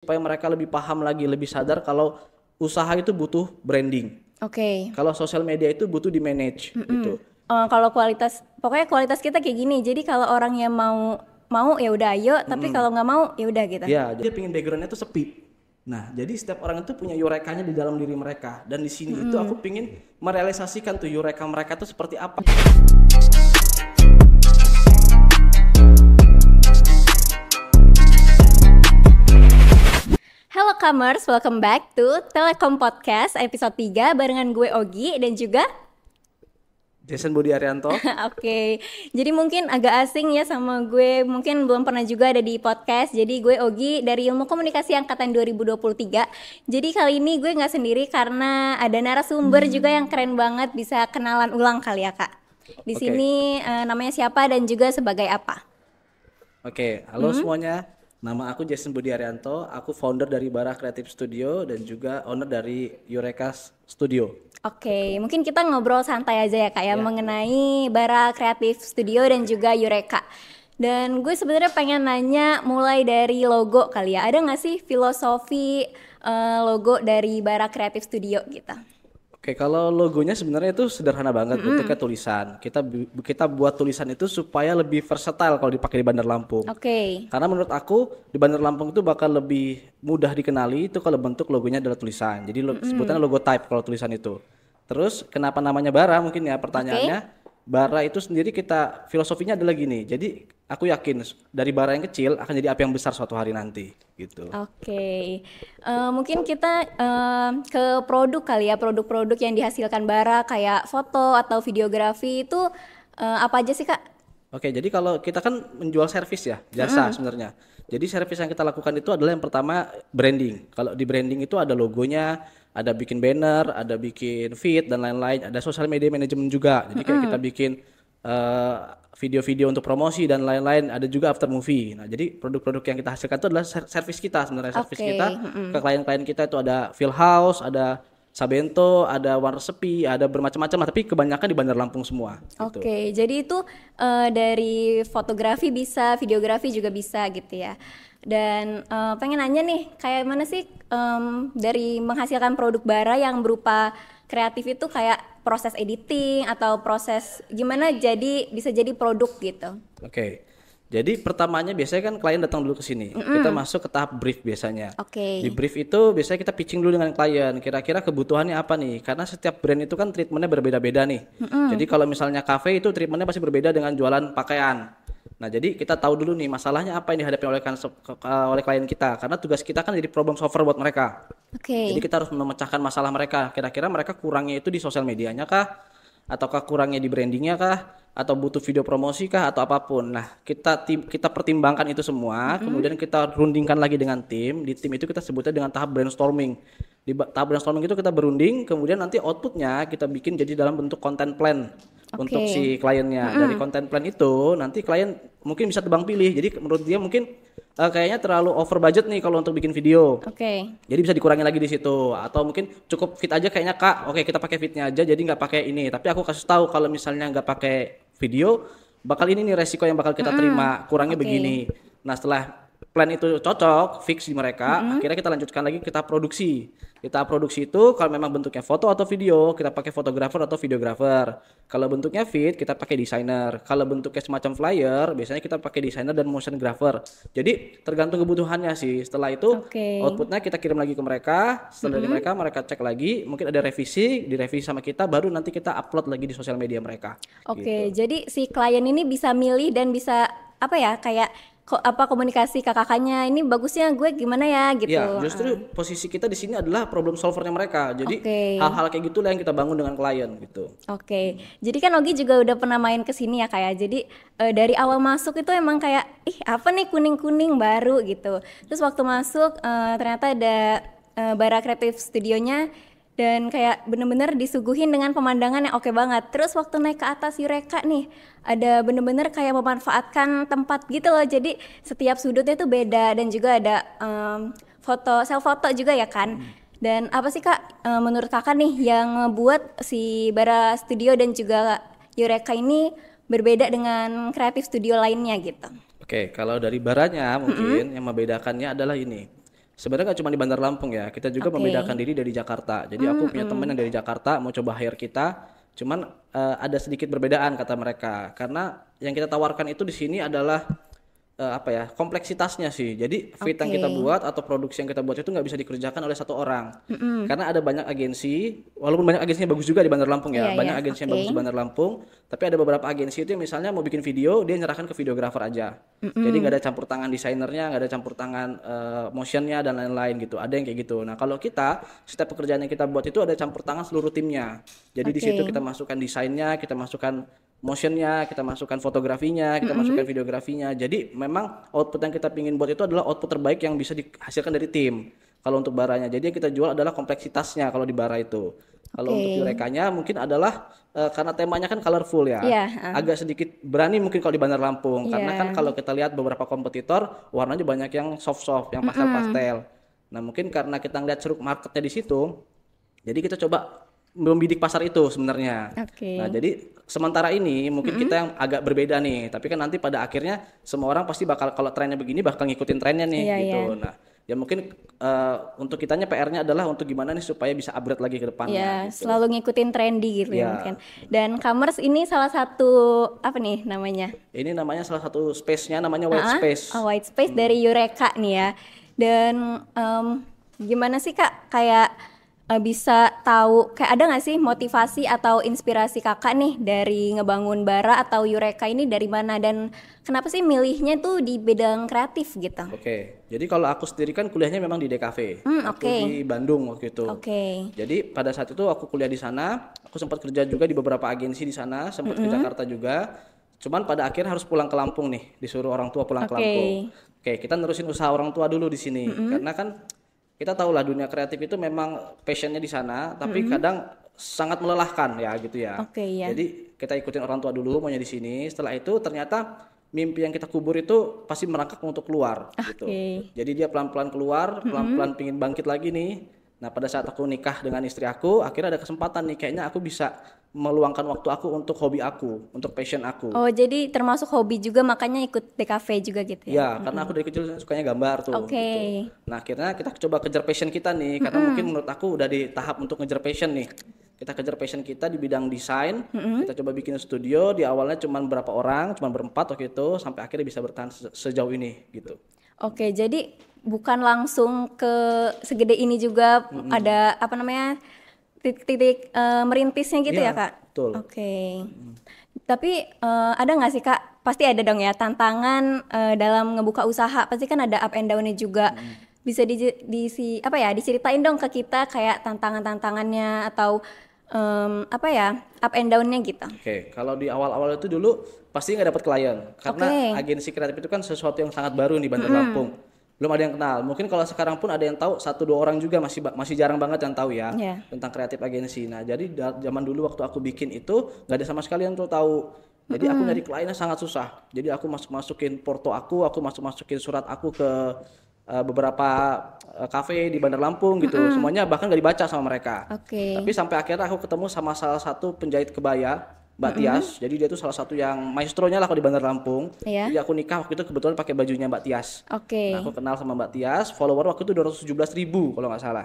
supaya mereka lebih paham lagi, lebih sadar kalau usaha itu butuh branding. Oke. Kalau sosial media itu butuh di manage gitu. Kalau pokoknya kualitas kita kayak gini. Jadi kalau orang yang mau ya udah ayo, tapi kalau nggak mau ya udah gitu. Ya, jadi dia pengen backgroundnya tuh sepi. Nah, jadi setiap orang itu punya yurekanya di dalam diri mereka. Dan di sini itu aku pengen merealisasikan tuh yureka mereka tuh seperti apa. Halo Kamers, welcome back to Telekom Podcast episode 3 barengan gue Ogi dan juga Jason Budi Arianto. Oke, jadi mungkin agak asing ya sama gue, mungkin belum pernah juga ada di podcast. Jadi gue Ogi dari Ilmu Komunikasi Angkatan 2023. Jadi kali ini gue nggak sendiri karena ada narasumber juga yang keren banget, bisa kenalan ulang kali ya Kak. Di Oke. sini namanya siapa dan juga sebagai apa? Oke, halo semuanya. Nama aku Jason Budi Arianto, aku founder dari Bara Creative Studio dan juga owner dari Eureka Studio. Oke, mungkin kita ngobrol santai aja ya Kak ya, mengenai Bara Creative Studio dan juga Eureka. Dan gue sebenarnya pengen nanya mulai dari logo kali ya. Ada nggak sih filosofi logo dari Bara Creative Studio gitu? Oke, kalau logonya sebenarnya itu sederhana banget, bentuknya tulisan. Kita buat tulisan itu supaya lebih versatile kalau dipakai di Bandar Lampung. Oke. Karena menurut aku di Bandar Lampung itu bakal lebih mudah dikenali itu kalau bentuk logonya adalah tulisan. Jadi sebutannya logo type kalau tulisan itu. Terus kenapa namanya Bara mungkin ya pertanyaannya. Bara itu sendiri kita filosofinya adalah gini. Jadi aku yakin dari bara yang kecil akan jadi api yang besar suatu hari nanti gitu. Oke. Mungkin kita ke produk kali ya, produk-produk yang dihasilkan Bara kayak foto atau videografi itu apa aja sih Kak? Oke, jadi kalau kita kan menjual servis ya, jasa sebenarnya. Jadi servis yang kita lakukan itu adalah yang pertama branding. Kalau di branding itu ada logonya, ada bikin banner, ada bikin feed dan lain-lain, ada social media management juga. Jadi kayak kita bikin video-video untuk promosi dan lain-lain, ada juga after movie. Nah, jadi produk-produk yang kita hasilkan itu adalah servis kita sebenarnya. Servis Oke, kita ke klien-klien kita itu ada Phil House, ada Sabento, ada Warna Sepi, ada bermacam-macam, tapi kebanyakan di Bandar Lampung semua. Gitu. Oke, jadi itu dari fotografi bisa, videografi juga bisa gitu ya. Dan pengen nanya nih, kayak mana sih dari menghasilkan produk Bara yang berupa kreatif itu kayak proses editing atau proses gimana bisa jadi produk gitu. Oke. Jadi pertamanya biasanya kan klien datang dulu ke sini. Kita masuk ke tahap brief biasanya. Oke. Di brief itu biasanya kita pitching dulu dengan klien. Kira-kira kebutuhannya apa nih? Karena setiap brand itu kan treatmentnya berbeda-beda nih. Jadi kalau misalnya cafe itu treatmentnya pasti berbeda dengan jualan pakaian. Nah, jadi kita tahu dulu nih masalahnya apa yang dihadapi oleh klien kita. Karena tugas kita kan jadi problem solver buat mereka. Oke. Jadi kita harus memecahkan masalah mereka. Kira-kira mereka kurangnya itu di sosial medianya kah? Ataukah kurangnya di brandingnya kah? Atau butuh video promosi kah? Atau apapun. Nah, kita pertimbangkan itu semua. Kemudian kita rundingkan lagi dengan tim. Di tim itu kita sebutnya dengan tahap brainstorming. Di tahap brainstorming itu kita berunding. Kemudian nanti outputnya kita bikin jadi dalam bentuk content plan untuk si kliennya. Dari content plan itu nanti klien mungkin bisa tebang pilih. Jadi menurut dia mungkin kayaknya terlalu over budget nih kalau untuk bikin video. Oke. Jadi bisa dikurangi lagi di situ. Atau mungkin cukup fit aja kayaknya Kak. Oke, kita pakai fitnya aja. Jadi nggak pakai ini. Tapi aku kasih tahu kalau misalnya nggak pakai video, bakal ini nih resiko yang bakal kita terima. Kurangnya begini. Nah, setelah plan itu cocok, fix di mereka, akhirnya kita lanjutkan lagi kita produksi. Kita produksi itu kalau memang bentuknya foto atau video, kita pakai fotografer atau videografer. Kalau bentuknya fit, kita pakai desainer. Kalau bentuknya semacam flyer, biasanya kita pakai desainer dan motion grapher. Jadi tergantung kebutuhannya sih. Setelah itu outputnya kita kirim lagi ke mereka. Setelah dari mereka cek lagi, mungkin ada revisi, direvisi sama kita, baru nanti kita upload lagi di sosial media mereka. Oke, jadi si klien ini bisa milih dan bisa apa ya kayak komunikasi ke kakaknya ini bagusnya gue gimana ya gitu. Ya, justru posisi kita di sini adalah problem solvernya mereka. Jadi hal-hal kayak gitulah yang kita bangun dengan klien gitu. Oke. Jadi kan Ogi juga udah pernah main ke sini ya kayak. Jadi dari awal masuk itu emang kayak apa nih kuning-kuning baru gitu. Terus waktu masuk ternyata ada Bara Creative Studionya dan kayak bener-bener disuguhin dengan pemandangan yang oke banget. Terus waktu naik ke atas Eureka nih, ada bener-bener kayak memanfaatkan tempat gitu loh. Jadi setiap sudutnya tuh beda dan juga ada self foto juga ya kan. Dan apa sih Kak menurut Kakak nih yang ngebuat si Bara Studio dan juga Eureka ini berbeda dengan kreatif studio lainnya gitu? Oke, kalau dari baranya mungkin yang membedakannya adalah ini. Sebenarnya nggak cuma di Bandar Lampung ya, kita juga membedakan diri dari Jakarta. Jadi aku punya teman yang dari Jakarta mau coba hire kita, cuman ada sedikit perbedaan kata mereka. Karena yang kita tawarkan itu di sini adalah apa ya, kompleksitasnya sih. Jadi fit yang kita buat atau produksi yang kita buat itu nggak bisa dikerjakan oleh satu orang. Karena ada banyak agensi, walaupun banyak agensinya bagus juga di Bandar Lampung ya, banyak agensi yang bagus di Bandar Lampung. Tapi ada beberapa agensi itu yang misalnya mau bikin video, dia nyerahkan ke videografer aja. Jadi nggak ada campur tangan desainernya, nggak ada campur tangan motionnya dan lain-lain gitu. Ada yang kayak gitu. Nah kalau kita, setiap pekerjaan yang kita buat itu ada campur tangan seluruh timnya. Jadi di situ kita masukkan desainnya, kita masukkan motionnya, kita masukkan fotografinya, kita masukkan videografinya. Jadi memang output yang kita pingin buat itu adalah output terbaik yang bisa dihasilkan dari tim. Kalau untuk baranya, jadi yang kita jual adalah kompleksitasnya kalau di bara itu. Kalau untuk Yurekanya mungkin adalah karena temanya kan colorful ya, agak sedikit berani mungkin kalau di Bandar Lampung. Karena kan kalau kita lihat beberapa kompetitor warnanya banyak yang soft-soft, yang pastel-pastel. Nah mungkin karena kita ngeliat ceruk marketnya di situ, jadi kita coba membidik pasar itu sebenarnya. Nah jadi sementara ini mungkin kita yang agak berbeda nih, tapi kan nanti pada akhirnya semua orang pasti bakal, kalau trennya begini bakal ngikutin trennya nih gitu. Nah ya mungkin untuk kitanya PR-nya adalah untuk gimana nih supaya bisa upgrade lagi ke depannya. Gitu. Selalu ngikutin trendy gitu ya mungkin. Dan Commerce ini salah satu apa nih namanya? Ini namanya salah satu space-nya namanya White Space. White Space dari Yureka nih ya. Dan gimana sih Kak kayak bisa tahu kayak ada nggak sih motivasi atau inspirasi kakak nih dari ngebangun bara atau Yureka ini dari mana dan kenapa sih milihnya tuh di bidang kreatif gitu? Jadi kalau aku sendiri kan kuliahnya memang di DKV, aku di Bandung waktu itu. Jadi pada saat itu aku kuliah di sana, aku sempat kerja juga di beberapa agensi di sana, sempat ke Jakarta juga. Cuman pada akhirnya harus pulang ke Lampung nih, disuruh orang tua pulang ke Lampung. Kita nerusin usaha orang tua dulu di sini, karena kan kita tahu lah dunia kreatif itu memang passionnya di sana, tapi kadang sangat melelahkan ya gitu ya. Jadi kita ikutin orang tua dulu maunya di sini. Setelah itu ternyata mimpi yang kita kubur itu pasti merangkak untuk keluar gitu. Jadi dia pelan-pelan keluar, pelan-pelan pingin bangkit lagi nih. Nah pada saat aku nikah dengan istri aku, akhirnya ada kesempatan nih, kayaknya aku bisa meluangkan waktu aku untuk hobi aku, untuk passion aku. Oh jadi termasuk hobi juga makanya ikut DKV juga gitu ya? Ya karena aku dari kecil sukanya gambar tuh. Gitu. Nah akhirnya kita coba kejar passion kita nih, karena mungkin menurut aku udah di tahap untuk ngejar passion nih. Kita kejar passion kita di bidang desain, kita coba bikin studio, di awalnya cuma berapa orang, cuma berempat waktu itu, sampai akhirnya bisa bertahan sejauh ini gitu. Jadi bukan langsung ke segede ini juga, ada apa namanya titik-titik merintisnya gitu ya Kak? Betul. Tapi ada nggak sih Kak? Pasti ada dong ya tantangan dalam ngebuka usaha. Pasti kan ada up and down-nya juga. Bisa diceritain dong ke kita kayak tantangannya atau up and down-nya gitu. Kalau di awal-awal itu dulu pasti nggak dapat klien karena agensi kreatif itu kan sesuatu yang sangat baru di Bandar Lampung. Belum ada yang kenal. Mungkin kalau sekarang pun ada yang tahu, 1-2 orang juga masih jarang banget yang tahu ya tentang kreatif agensi. Nah jadi zaman dulu waktu aku bikin itu nggak ada sama sekali yang tahu. Jadi aku nyari kliennya sangat susah. Jadi aku masukin porto aku masukin surat aku ke beberapa kafe di Bandar Lampung gitu. Semuanya bahkan nggak dibaca sama mereka. Tapi sampai akhirnya aku ketemu sama salah satu penjahit kebaya, Mbak Tias. Jadi dia tuh salah satu yang maestronya lah kalau di Bandar Lampung. Jadi aku nikah waktu itu kebetulan pakai bajunya Mbak Tias. Nah, aku kenal sama Mbak Tias, follower waktu itu 217.000 kalau nggak salah.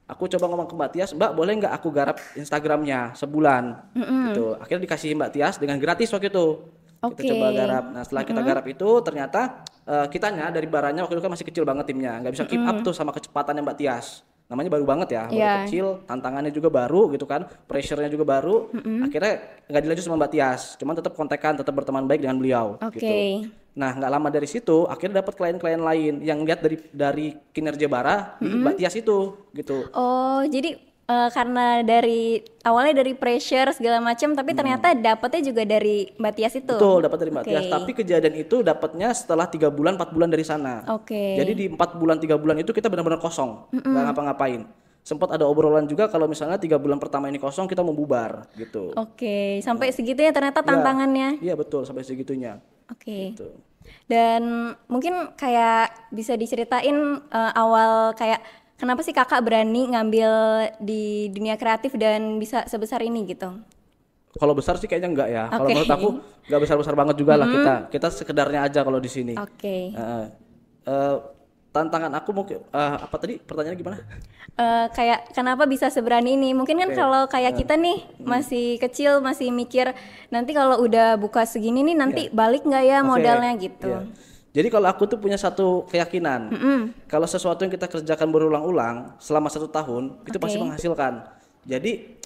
Aku coba ngomong ke Mbak Tias, Mbak boleh nggak aku garap Instagramnya sebulan gitu. Akhirnya dikasih Mbak Tias dengan gratis waktu itu. Kita coba garap. Nah setelah kita garap itu ternyata kitanya dari baranya waktu itu kan masih kecil banget timnya, nggak bisa keep up tuh sama kecepatannya Mbak Tias. Namanya baru banget ya, baru kecil, tantangannya juga baru gitu kan, pressure-nya juga baru. Akhirnya nggak dilanjut sama Mbak Tias, cuman tetap kontekan, tetap berteman baik dengan beliau gitu. Nah nggak lama dari situ akhirnya dapat klien-klien lain yang lihat dari kinerja bara di Mbak Tias itu gitu. Jadi karena awalnya dari pressure segala macam, tapi ternyata dapatnya juga dari Mbak Tias itu. Betul, dapat dari Mbak Tias. Tapi kejadian itu dapatnya setelah 3 bulan, 4 bulan dari sana. Jadi di 4 bulan, 3 bulan itu kita benar-benar kosong, nggak ngapa-ngapain. Sempat ada obrolan juga kalau misalnya 3 bulan pertama ini kosong kita mau bubar gitu. Sampai segitunya ternyata tantangannya. Iya betul, sampai segitunya. Gitu. Dan mungkin kayak bisa diceritain awal kayak kenapa sih kakak berani ngambil di dunia kreatif dan bisa sebesar ini gitu? Kalau besar sih kayaknya enggak ya. Kalau menurut aku nggak besar-besar banget juga lah kita sekedarnya aja kalau di sini. tantangan aku mungkin apa tadi pertanyaannya gimana? Kayak kenapa bisa seberani ini? Mungkin kan kalau kayak kita nih masih kecil, masih mikir nanti kalau udah buka segini nih nanti balik nggak ya modalnya gitu. Iya. Jadi kalau aku tuh punya satu keyakinan, kalau sesuatu yang kita kerjakan berulang-ulang selama 1 tahun itu pasti menghasilkan. Jadi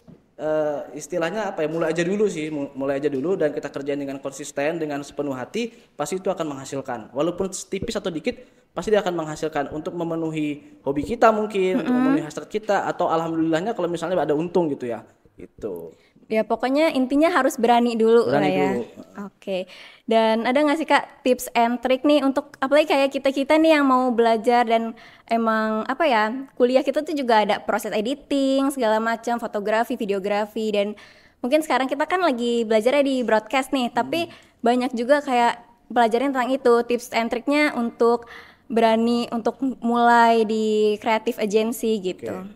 istilahnya apa ya, mulai aja dulu sih, mulai aja dulu dan kita kerjain dengan konsisten, dengan sepenuh hati, pasti itu akan menghasilkan. Walaupun tipis atau dikit, pasti dia akan menghasilkan untuk memenuhi hobi kita mungkin, untuk memenuhi hasrat kita, atau alhamdulillahnya kalau misalnya ada untung gitu ya. Itu. Ya pokoknya intinya harus berani dulu lah ya. Dulu. Oke. Dan ada nggak sih Kak tips and trick nih untuk apalagi kayak kita nih yang mau belajar dan emang apa ya, kuliah kita tuh juga ada proses editing segala macam, fotografi, videografi, dan mungkin sekarang kita kan lagi belajarnya di broadcast nih, tapi banyak juga kayak pelajaran tentang itu, tips and triknya untuk berani untuk mulai di creative agency gitu.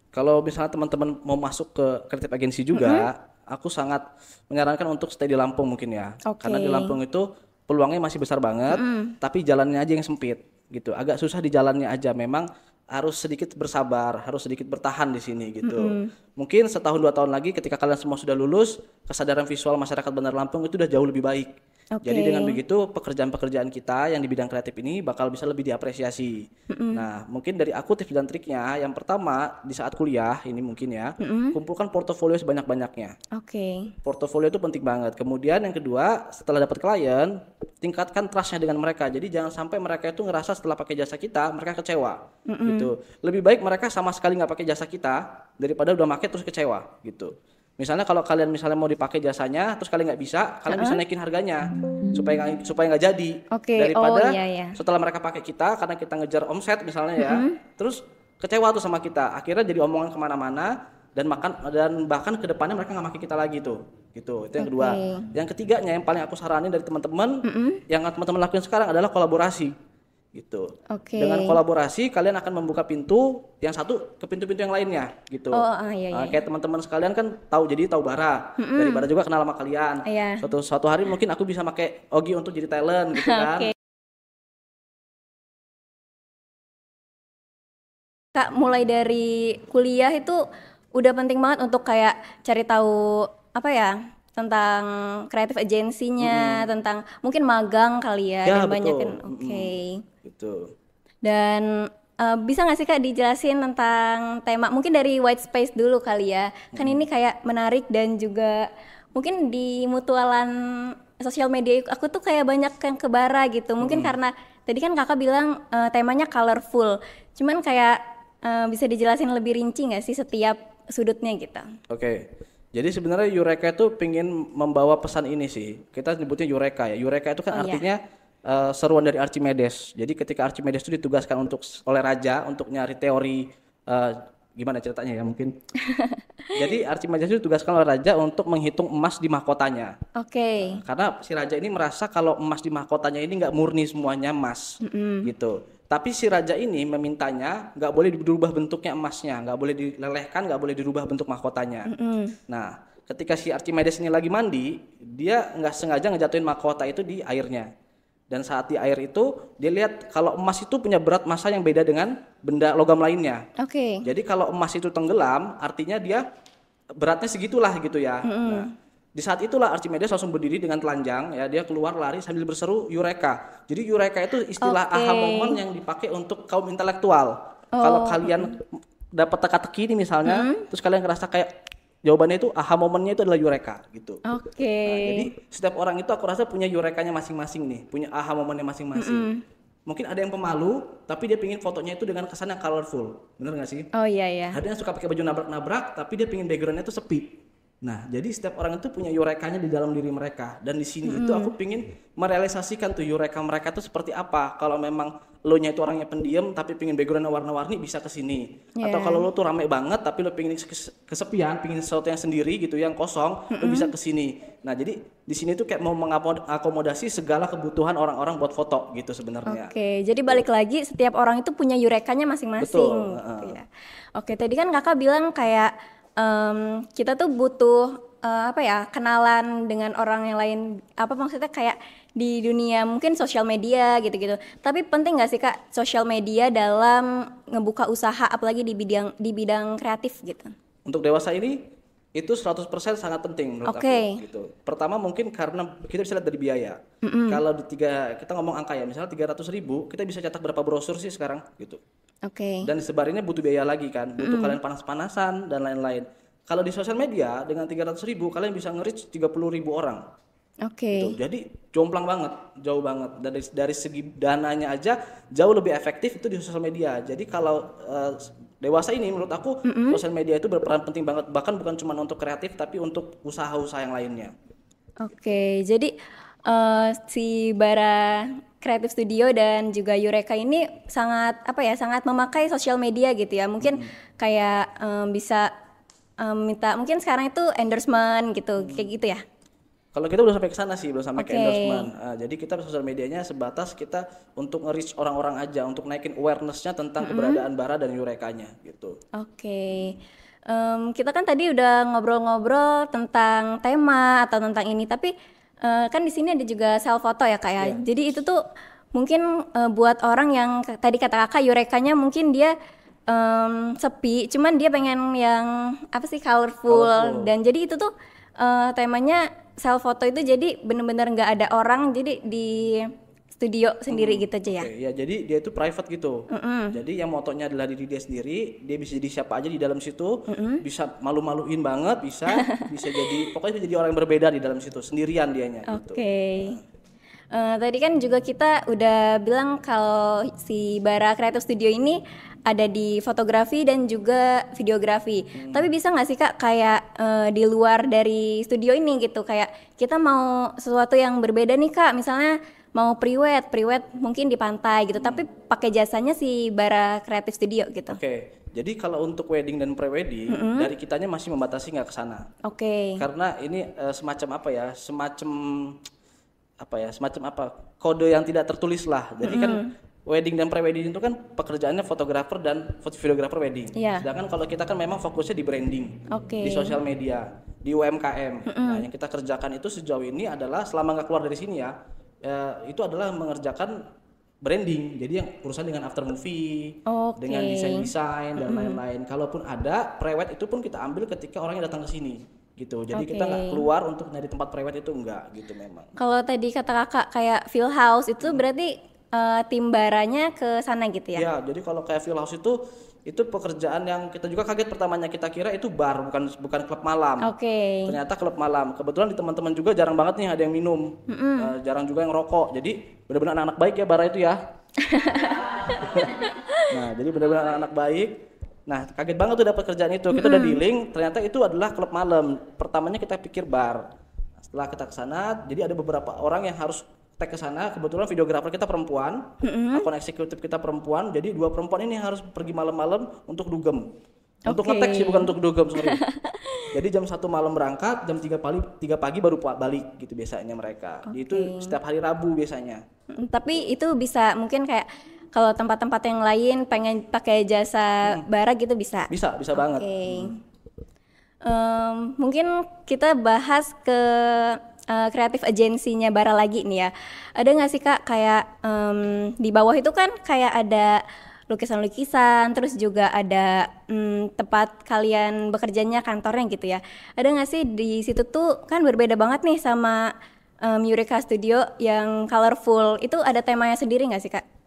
Kalau misalnya teman-teman mau masuk ke creative agency juga, aku sangat menyarankan untuk stay di Lampung mungkin ya. Karena di Lampung itu peluangnya masih besar banget, tapi jalannya aja yang sempit gitu. Agak susah di jalannya aja, memang harus sedikit bersabar, harus sedikit bertahan di sini gitu. Mungkin 1-2 tahun lagi ketika kalian semua sudah lulus, kesadaran visual masyarakat Bandar Lampung itu udah jauh lebih baik. Jadi dengan begitu pekerjaan-pekerjaan kita yang di bidang kreatif ini bakal bisa lebih diapresiasi. Nah, mungkin dari aku tips dan triknya, yang pertama di saat kuliah ini mungkin ya, kumpulkan portofolio sebanyak-banyaknya. Portofolio itu penting banget. Kemudian yang kedua, setelah dapat klien, tingkatkan trustnya dengan mereka. Jadi jangan sampai mereka itu ngerasa setelah pakai jasa kita mereka kecewa gitu. Lebih baik mereka sama sekali nggak pakai jasa kita daripada udah pakai terus kecewa gitu. Misalnya kalau kalian misalnya mau dipakai jasanya terus kalian nggak bisa, kalian bisa naikin harganya supaya nggak jadi. Daripada setelah mereka pakai kita karena kita ngejar omset misalnya ya, terus kecewa tuh sama kita, akhirnya jadi omongan kemana-mana dan bahkan kedepannya mereka nggak pakai kita lagi tuh. Gitu. Itu yang kedua. Yang ketiganya yang paling aku saranin dari teman-teman, yang teman-teman lakuin sekarang adalah kolaborasi. Gitu. Dengan kolaborasi kalian akan membuka pintu yang satu ke pintu-pintu yang lainnya gitu. Kayak teman-teman sekalian kan tahu bara. Dari bara juga kenal sama kalian. Suatu hari mungkin aku bisa pakai Ogi untuk jadi talent gitu kan. Kak, mulai dari kuliah itu udah penting banget untuk kayak cari tahu apa ya, tentang kreatif agensinya, tentang mungkin magang kali ya, dan banyakin. Gitu. Dan bisa nggak sih Kak dijelasin tentang tema, mungkin dari white space dulu kali ya, kan ini kayak menarik dan juga mungkin di mutualan sosial media aku tuh kayak banyak yang kebara gitu, mungkin karena tadi kan Kakak bilang temanya colorful, cuman kayak bisa dijelasin lebih rinci nggak sih setiap sudutnya gitu? Jadi sebenarnya Eureka itu pengen membawa pesan ini sih. Kita nyebutnya Eureka ya. Eureka itu kan artinya seruan dari Archimedes. Jadi ketika Archimedes itu ditugaskan oleh raja untuk nyari teori gimana ceritanya ya mungkin. Jadi Archimedes itu ditugaskan oleh raja untuk menghitung emas di mahkotanya. Karena si raja ini merasa kalau emas di mahkotanya ini nggak murni semuanya emas, gitu. Tapi si raja ini memintanya nggak boleh dirubah bentuknya emasnya, nggak boleh dilelehkan, nggak boleh dirubah bentuk mahkotanya. Nah, ketika si Archimedes ini lagi mandi, dia nggak sengaja ngejatuhin mahkota itu di airnya. Dan saat di air itu, dia lihat kalau emas itu punya berat massa yang beda dengan benda logam lainnya. Jadi kalau emas itu tenggelam, artinya dia beratnya segitulah gitu ya. Nah, di saat itulah Archimedes langsung berdiri dengan telanjang ya, dia keluar lari sambil berseru Eureka. Jadi Eureka itu istilah aha moment yang dipakai untuk kaum intelektual. Kalau kalian dapat teka-teki ini misalnya, terus kalian ngerasa kayak jawabannya itu aha momennya itu adalah Eureka gitu. Nah, jadi setiap orang itu aku rasa punya Eurekanya masing-masing nih, punya aha momennya masing-masing. Mungkin ada yang pemalu, tapi dia pingin fotonya itu dengan kesan yang colorful, bener nggak sih? Ada yang suka pakai baju nabrak-nabrak, tapi dia pingin backgroundnya itu sepi. Nah, jadi setiap orang itu punya Eurekanya di dalam diri mereka, dan di sini itu aku pingin merealisasikan tuh Eureka mereka itu seperti apa. Kalau memang lo nya itu orangnya pendiam tapi pingin backgroundnya warna-warni, bisa ke sini. Atau kalau lo tuh rame banget tapi lo pingin kesepian, pingin sesuatu yang sendiri gitu, yang kosong, lo bisa ke sini. Nah, jadi di sini tuh kayak mau mengakomodasi segala kebutuhan orang-orang buat foto gitu sebenarnya. Jadi balik lagi setiap orang itu punya Eurekanya masing-masing. Gitu ya. Tadi kan Kakak bilang kayak kita tuh butuh kenalan dengan orang yang lain, apa maksudnya kayak di dunia mungkin sosial media gitu-gitu. Tapi penting nggak sih Kak sosial media dalam ngebuka usaha apalagi di bidang kreatif gitu? Untuk dewasa ini itu 100% sangat penting menurut Oke. aku gitu. Pertama mungkin karena kita bisa lihat dari biaya. Kalau kita ngomong angka ya, misalnya 300.000 kita bisa cetak berapa brosur sih sekarang gitu. Oke. Dan sebarinnya butuh biaya lagi kan, butuh kalian panas-panasan dan lain-lain. Kalau di sosial media dengan 300.000 kalian bisa nge-reach 30.000 orang. Oke. Gitu. Jadi jomplang banget, jauh banget. Dari segi dananya aja jauh lebih efektif itu di sosial media. Jadi kalau dewasa ini menurut aku sosial media itu berperan penting banget, bahkan bukan cuma untuk kreatif tapi untuk usaha-usaha yang lainnya. Oke, jadi si Bara Creative Studio dan juga Eureka ini sangat sangat memakai sosial media gitu ya. Mungkin kayak bisa minta mungkin sekarang itu endorsement gitu, kayak gitu ya. Kalau kita belum sampai ke sana sih, belum sampai ke Oke. endorsement. Jadi kita sosial medianya sebatas kita untuk nge-reach orang-orang aja, untuk naikin awareness-nya tentang keberadaan Bara dan Eureka-nya gitu. Oke. Kita kan tadi udah ngobrol-ngobrol tentang tema atau tentang ini, tapi kan di sini ada juga self photo ya Kak ya. Iya. Jadi itu tuh mungkin buat orang yang tadi kata Kakak Eureka-nya mungkin dia sepi, cuman dia pengen yang apa sih colorful. Dan jadi itu tuh temanya self photo itu jadi bener-bener nggak ada orang, jadi di studio sendiri gitu aja ya. Oke, ya jadi dia itu private gitu. Jadi yang motonya adalah diri dia sendiri, dia bisa jadi siapa aja di dalam situ, bisa malu-maluin banget, bisa jadi pokoknya bisa jadi orang yang berbeda di dalam situ, sendirian dianya gitu. Oke. Tadi kan juga kita udah bilang kalau si Bara Creative Studio ini ada di fotografi dan juga videografi. Tapi bisa nggak sih Kak kayak di luar dari studio ini gitu, kayak kita mau sesuatu yang berbeda nih Kak, misalnya mau pre-wed mungkin di pantai gitu, tapi pakai jasanya si Bara Creative Studio gitu. Oke, jadi kalau untuk wedding dan pre-wedding dari kitanya masih membatasi nggak ke sana. Oke. Karena ini semacam kode yang tidak tertulis lah. Jadi kan wedding dan pre-wedding itu kan pekerjaannya fotografer dan videografer wedding. Iya. Sedangkan kalau kita kan memang fokusnya di branding, Oke. di sosial media, di UMKM. Nah, yang kita kerjakan itu sejauh ini adalah selama nggak keluar dari sini ya, itu adalah mengerjakan branding. Jadi yang urusan dengan after movie, Oke. dengan desain dan lain-lain. Kalaupun ada pre-wed itu pun kita ambil ketika orangnya datang ke sini. Gitu. Jadi kita nggak keluar untuk nyari tempat private itu enggak gitu memang. Kalau tadi kata Kakak kayak Phil House itu berarti tim Baranya ke sana gitu ya? Ya, jadi kalau kayak Phil House itu pekerjaan yang kita juga kaget pertamanya, kita kira itu bar bukan klub malam. Oke. Ternyata klub malam. Kebetulan di teman-teman juga jarang banget nih ada yang minum. Jarang juga yang rokok. Jadi benar-benar anak-anak baik ya bara itu ya. Nah, jadi benar-benar anak-anak baik. Nah, kaget banget tuh dapat kerjaan itu. Kita udah di-link, ternyata itu adalah klub malam. Pertamanya kita pikir bar. Setelah kita ke sana, jadi ada beberapa orang yang harus tag ke sana. Kebetulan videografer kita perempuan, akun eksekutif kita perempuan. Jadi 2 perempuan ini harus pergi malam-malam untuk dugem. Untuk nge-tag sih, bukan untuk dugem, sorry. Jadi jam 1 malam berangkat, jam 3 pagi baru balik gitu biasanya mereka. Itu setiap hari Rabu biasanya. Tapi itu bisa mungkin kayak kalau tempat-tempat yang lain pengen pakai jasa bara gitu bisa? Bisa banget. Mungkin kita bahas ke kreatif agensinya Bara lagi nih ya. Ada nggak sih Kak kayak di bawah itu kan kayak ada lukisan-lukisan, terus juga ada tempat kalian bekerjanya, kantornya gitu ya. Ada nggak sih di situ tuh kan berbeda banget nih sama Eureka Studio yang colorful, itu ada temanya sendiri nggak sih Kak?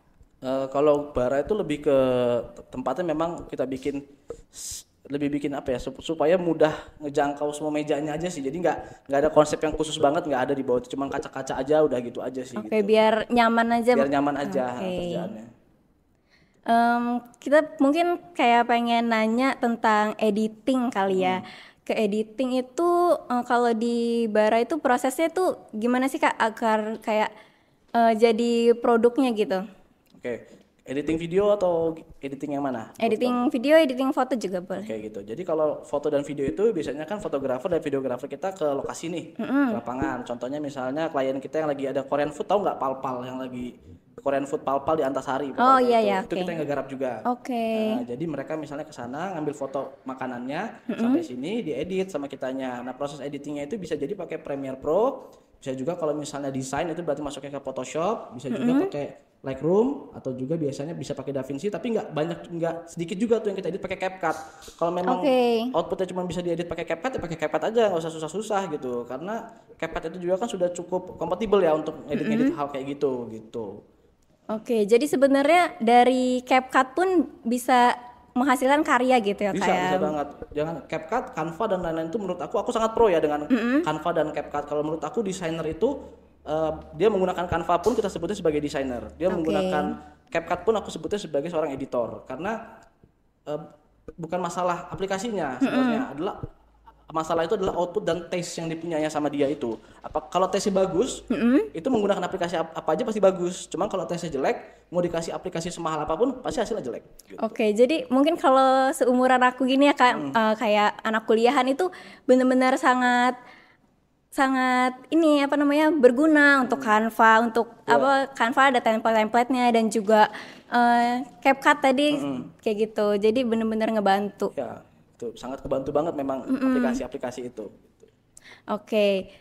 Kalau bara itu lebih ke tempatnya memang kita bikin apa ya, supaya mudah ngejangkau semua mejanya aja sih. Jadi nggak ada konsep yang khusus banget, nggak ada di bawah itu, cuma kaca-kaca aja udah gitu aja sih. Oke, gitu. biar nyaman aja. Biar nyaman aja kerjaannya. Kita mungkin kayak pengen nanya tentang editing kali ya. Ke editing itu kalau di Bara itu prosesnya tuh gimana sih Kak agar kayak jadi produknya gitu? Oke, editing video atau editing yang mana? Editing video, editing foto juga boleh. Oke gitu. Jadi kalau foto dan video itu biasanya kan fotografer dan videografer kita ke lokasi nih, ke lapangan. Contohnya misalnya klien kita yang lagi ada Korean food, tahu nggak Palpal yang lagi Korean food Palpal di Antasari. Oh iya ya. Itu kita yang ngegarap juga. Oke. Nah, jadi mereka misalnya ke sana ngambil foto makanannya sampai sini diedit sama kitanya. Nah proses editingnya itu bisa jadi pakai Premiere Pro, Bisa juga kalau misalnya desain itu berarti masuknya ke Photoshop, bisa juga pakai Lightroom, atau juga biasanya bisa pakai DaVinci, tapi nggak sedikit juga tuh yang kita edit pakai CapCut. Kalau memang outputnya cuma bisa diedit pakai CapCut, ya pakai CapCut aja, nggak usah susah-susah gitu. Karena CapCut itu juga kan sudah cukup kompatibel ya untuk edit-edit hal kayak gitu. Oke, jadi sebenarnya dari CapCut pun bisa menghasilkan karya gitu ya, Bisa banget. Jangan CapCut, Canva dan lain-lain itu menurut aku sangat pro ya dengan Canva dan CapCut. Kalau menurut aku desainer itu dia menggunakan Canva pun kita sebutnya sebagai desainer. Dia menggunakan CapCut pun aku sebutnya sebagai seorang editor. Karena bukan masalah aplikasinya sebenarnya, masalah itu adalah output dan taste yang dipunyanya sama dia itu. Kalau taste-nya bagus, itu menggunakan aplikasi apa aja pasti bagus. Cuman kalau taste-nya jelek, mau dikasih aplikasi semahal apapun pasti hasilnya jelek. Gitu. Oke, jadi mungkin kalau seumuran aku gini ya Kak, kayak anak kuliahan itu benar-benar sangat ini berguna untuk Canva, Canva ada template-templatenya dan juga CapCut tadi kayak gitu. Jadi benar-benar ngebantu. Ya, itu sangat kebantu banget memang aplikasi-aplikasi itu. Oke,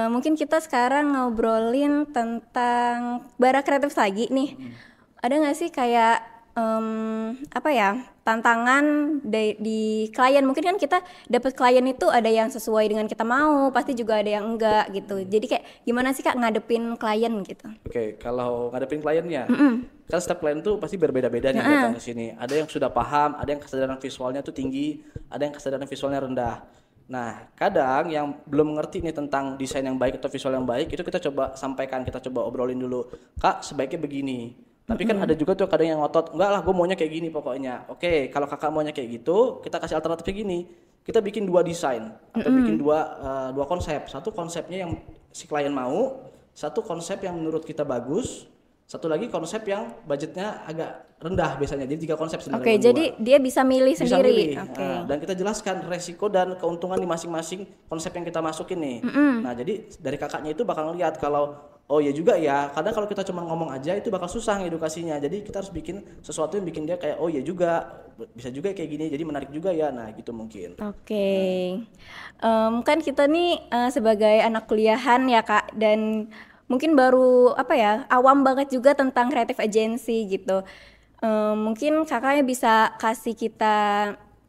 mungkin kita sekarang ngobrolin tentang bara kreatif lagi nih. Ada nggak sih kayak tantangan di klien? Mungkin kan kita dapat klien itu ada yang sesuai dengan kita mau, pasti juga ada yang enggak gitu. Jadi kayak gimana sih Kak ngadepin klien gitu? Oke, kalau ngadepin kliennya, kan setiap klien tuh pasti berbeda-beda nih datang ke sini. Ada yang sudah paham, ada yang kesadaran visualnya tuh tinggi, ada yang kesadaran visualnya rendah. Nah, kadang yang belum mengerti nih tentang desain yang baik atau visual yang baik, itu kita coba sampaikan, kita coba obrolin dulu. Kak, sebaiknya begini. Tapi kan ada juga tuh kadang yang ngotot, enggak lah gue maunya kayak gini pokoknya. Oke, kalau kakak maunya kayak gitu, kita kasih alternatifnya gini. Kita bikin 2 desain atau bikin dua konsep. Satu konsepnya yang si klien mau, satu konsep yang menurut kita bagus, satu lagi konsep yang budgetnya agak rendah biasanya. Jadi 3 konsep sebenarnya. Oke, jadi dia bisa milih sendiri. Dan kita jelaskan resiko dan keuntungan di masing-masing konsep yang kita masukin nih. Nah, jadi dari kakaknya itu bakal ngeliat kalau oh ya juga ya, kadang kalau kita cuma ngomong aja itu bakal susah ngedukasinya. Jadi kita harus bikin sesuatu yang bikin dia kayak oh ya juga, bisa juga kayak gini, jadi menarik juga ya. Nah gitu mungkin. Oke. Kan kita nih sebagai anak kuliahan ya Kak, dan mungkin baru awam banget juga tentang creative agency gitu. Mungkin kakaknya bisa kasih kita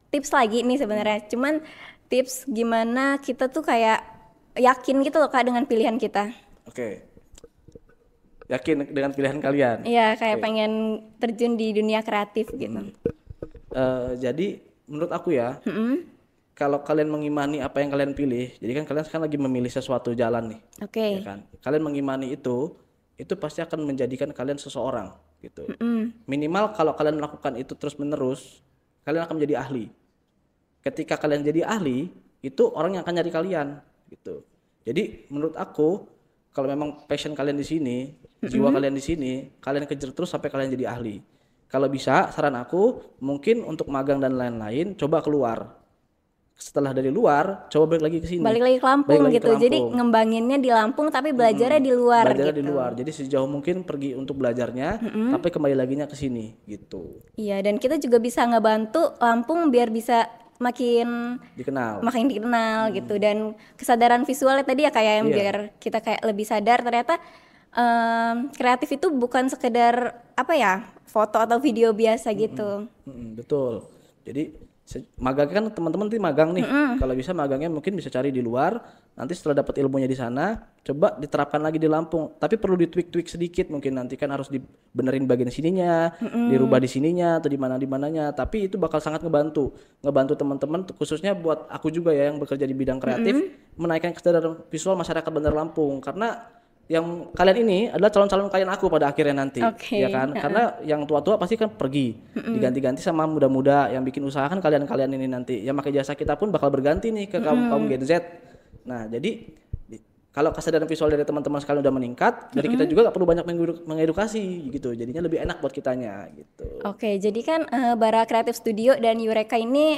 tips lagi nih sebenarnya. Cuman tips gimana kita tuh kayak yakin gitu loh Kak dengan pilihan kita. Oke. Yakin dengan pilihan kalian? Iya, kayak pengen terjun di dunia kreatif gitu. Jadi menurut aku ya, kalau kalian mengimani apa yang kalian pilih, jadi kan kalian sekarang lagi memilih sesuatu jalan nih. Oke. Ya kan? Kalian mengimani itu pasti akan menjadikan kalian seseorang gitu. Minimal kalau kalian melakukan itu terus-menerus, kalian akan menjadi ahli. Ketika kalian jadi ahli, itu orang yang akan nyari kalian gitu. Jadi menurut aku, kalau memang passion kalian di sini, jiwa kalian di sini, kalian kejar terus sampai kalian jadi ahli. Kalau bisa, saran aku mungkin untuk magang dan lain-lain, coba keluar. Setelah dari luar, coba balik lagi ke sini. Balik lagi ke Lampung gitu. Jadi ngembanginnya di Lampung tapi belajarnya di luar. Belajarnya di luar. Jadi sejauh mungkin pergi untuk belajarnya, tapi kembali laginya ke sini gitu. Iya, dan kita juga bisa ngebantu Lampung biar bisa makin dikenal gitu. Dan kesadaran visualnya tadi ya kayak yang biar kita kayak lebih sadar ternyata kreatif itu bukan sekedar foto atau video biasa gitu. Betul. Jadi magang kan teman-teman nanti magang nih. Kalau bisa magangnya mungkin bisa cari di luar. Nanti setelah dapat ilmunya di sana, coba diterapkan lagi di Lampung. Tapi perlu ditweak-tweak sedikit, mungkin nanti kan harus dibenerin bagian sininya, dirubah di sininya atau di mananya. Tapi itu bakal sangat ngebantu teman-teman, khususnya buat aku juga ya yang bekerja di bidang kreatif, menaikkan kesadaran visual masyarakat Bandar Lampung. Karena yang kalian ini adalah calon-calon klien aku pada akhirnya nanti, ya kan? Karena yang tua-tua pasti kan pergi, diganti-ganti sama muda-muda yang bikin usaha kan kalian-kalian ini nanti. Yang pakai jasa kita pun bakal berganti nih ke kaum Gen Z. Nah, jadi kalau kesadaran visual dari teman-teman sekalian udah meningkat, dari kita juga gak perlu banyak mengedukasi gitu. Jadinya lebih enak buat kitanya gitu. Oke, jadi kan Bara Creative Studio dan Eureka ini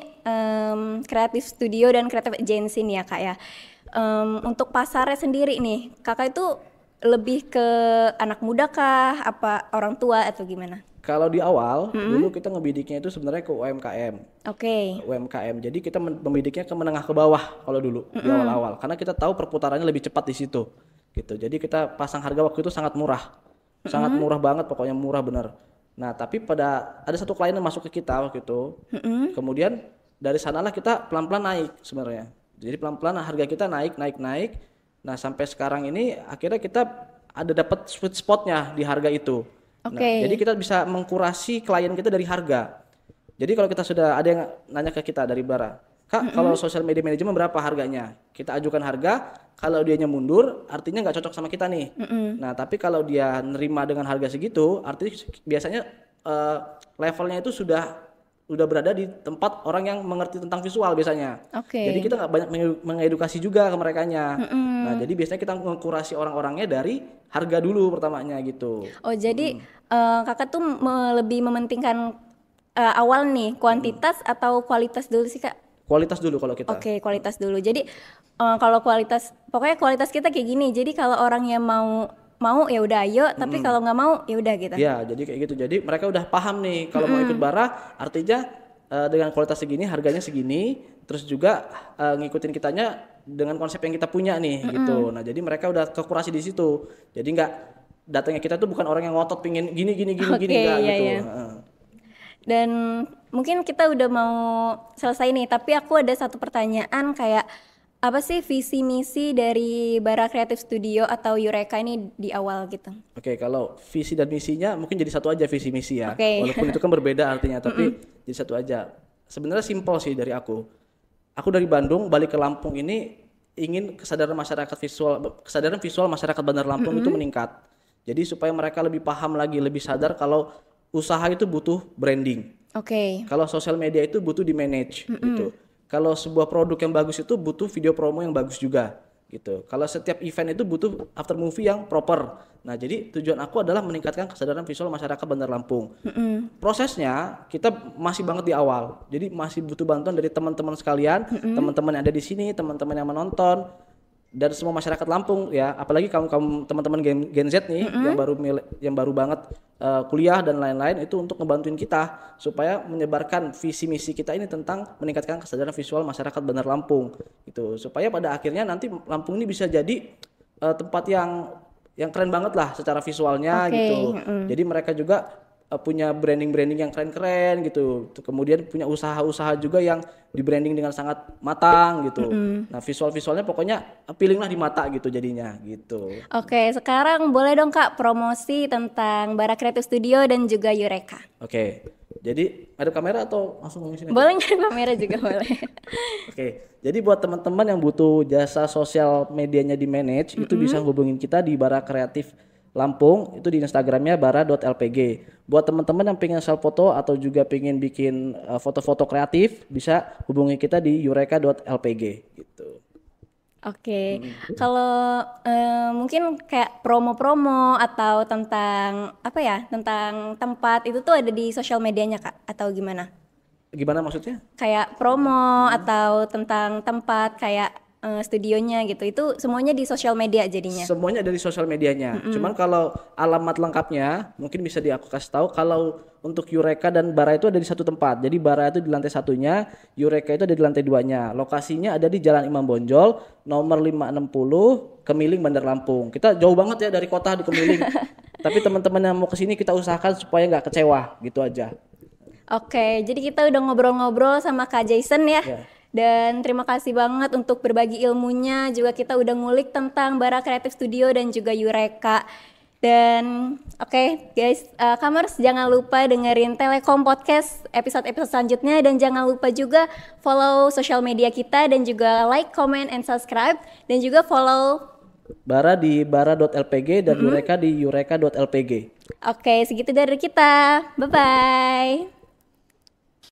Creative Studio dan Creative Agency nih ya Kak ya. Untuk pasarnya sendiri nih, Kakak itu lebih ke anak muda kah, apa orang tua atau gimana? Kalau di awal, dulu kita ngebidiknya itu sebenarnya ke UMKM. Oke. UMKM. Jadi kita membidiknya ke menengah ke bawah kalau dulu di awal-awal. Karena kita tahu perputarannya lebih cepat di situ. gitu. Jadi kita pasang harga waktu itu sangat murah. Sangat murah banget, pokoknya murah bener. Nah, tapi ada satu klien yang masuk ke kita waktu itu. Kemudian dari sanalah kita pelan-pelan naik sebenarnya. Jadi pelan-pelan harga kita naik. Nah, sampai sekarang ini akhirnya kita ada dapat sweet spotnya di harga itu. Nah, jadi kita bisa mengkurasi klien kita dari harga. Jadi kalau kita sudah ada yang nanya ke kita dari Bara, Kak, kalau social media management berapa harganya? Kita ajukan harga, kalau dianya mundur, artinya nggak cocok sama kita nih. Nah, tapi kalau dia nerima dengan harga segitu, artinya biasanya levelnya itu sudah berada di tempat orang yang mengerti tentang visual biasanya. Jadi kita nggak banyak mengedukasi juga ke merekanya. Nah, jadi biasanya kita mengkurasi orang-orangnya dari harga dulu pertamanya gitu. Oh, jadi kakak tuh lebih mementingkan awal nih kuantitas atau kualitas dulu sih, Kak? Kualitas dulu kalau kita. Oke, kualitas dulu. Jadi kalau pokoknya kualitas kita kayak gini. Jadi kalau orang yang mau ya udah ayo, tapi kalau nggak mau ya udah gitu. Ya, jadi kayak gitu. Jadi mereka udah paham nih kalau mau ikut Bara, artinya dengan kualitas segini, harganya segini, terus juga ngikutin kitanya dengan konsep yang kita punya nih gitu. Nah, jadi mereka udah kekurasi di situ. Jadi nggak datangnya kita tuh bukan orang yang ngotot pingin gini enggak iya, gitu. Iya. Dan mungkin kita udah mau selesai nih, tapi aku ada satu pertanyaan kayak apa sih visi misi dari Bara Creative Studio atau Eureka ini di awal gitu? Oke, kalau visi dan misinya mungkin jadi satu aja visi misi ya. Walaupun itu kan berbeda artinya, tapi jadi satu aja. Sebenarnya simpel sih dari aku. Aku dari Bandung balik ke Lampung ini ingin kesadaran visual masyarakat Bandar Lampung itu meningkat. Jadi supaya mereka lebih paham lagi, lebih sadar kalau usaha itu butuh branding. Kalau sosial media itu butuh di manage gitu. Kalau sebuah produk yang bagus itu butuh video promo yang bagus juga gitu. Kalau setiap event itu butuh after movie yang proper. Nah, jadi tujuan aku adalah meningkatkan kesadaran visual masyarakat Bandar Lampung. Prosesnya kita masih banget di awal. Jadi masih butuh bantuan dari teman-teman sekalian, teman-teman yang ada di sini, teman-teman yang menonton, dan semua masyarakat Lampung ya, apalagi kamu teman-teman Gen Z nih yang baru banget kuliah dan lain-lain, itu untuk ngebantuin kita supaya menyebarkan visi misi kita ini tentang meningkatkan kesadaran visual masyarakat Bandar Lampung gitu, supaya pada akhirnya nanti Lampung ini bisa jadi tempat yang keren banget lah secara visualnya gitu. Jadi mereka juga punya branding yang keren-keren gitu. Kemudian punya usaha-usaha juga yang di branding dengan sangat matang gitu. Nah, visualnya pokoknya appealing lah di mata gitu jadinya gitu. Oke, sekarang boleh dong Kak promosi tentang Bara Creative Studio dan juga Eureka. Oke. Jadi ada kamera atau langsung ngomong sini? Boleh nggak kamera juga boleh. Oke. Jadi buat teman-teman yang butuh jasa sosial medianya di manage, itu bisa hubungin kita di Bara Kreatif Lampung, itu di Instagramnya bara.lpg. Buat teman-teman yang pengen sel foto atau juga pengen bikin foto-foto kreatif, bisa hubungi kita di eureka.lpg gitu. Oke. Kalau mungkin kayak promo-promo atau tentang apa ya, tentang tempat itu tuh ada di sosial medianya Kak atau gimana? Gimana maksudnya? Kayak promo atau tentang tempat kayak studionya gitu, itu semuanya di sosial media jadinya? Semuanya ada di sosial medianya. Cuman kalau alamat lengkapnya mungkin bisa aku kasih tahu. Kalau untuk Eureka dan Bara itu ada di satu tempat. Jadi Bara itu di lantai satunya, Eureka itu ada di lantai 2-nya. Lokasinya ada di Jalan Imam Bonjol nomor 560 Kemiling Bandar Lampung. Kita jauh banget ya dari kota di Kemiling. Tapi teman-teman yang mau kesini kita usahakan supaya nggak kecewa, gitu aja. Oke, jadi kita udah ngobrol-ngobrol sama Kak Jason ya. Dan terima kasih banget untuk berbagi ilmunya. Juga kita udah ngulik tentang Bara Creative Studio dan juga Eureka. Dan oke, guys, Kamers jangan lupa dengerin Telekom Podcast episode-episode selanjutnya. Dan jangan lupa juga follow sosial media kita. Dan juga like, comment, and subscribe. Dan juga follow Bara di bara.lpg dan Eureka di eureka.lpg. Oke, segitu dari kita. Bye-bye.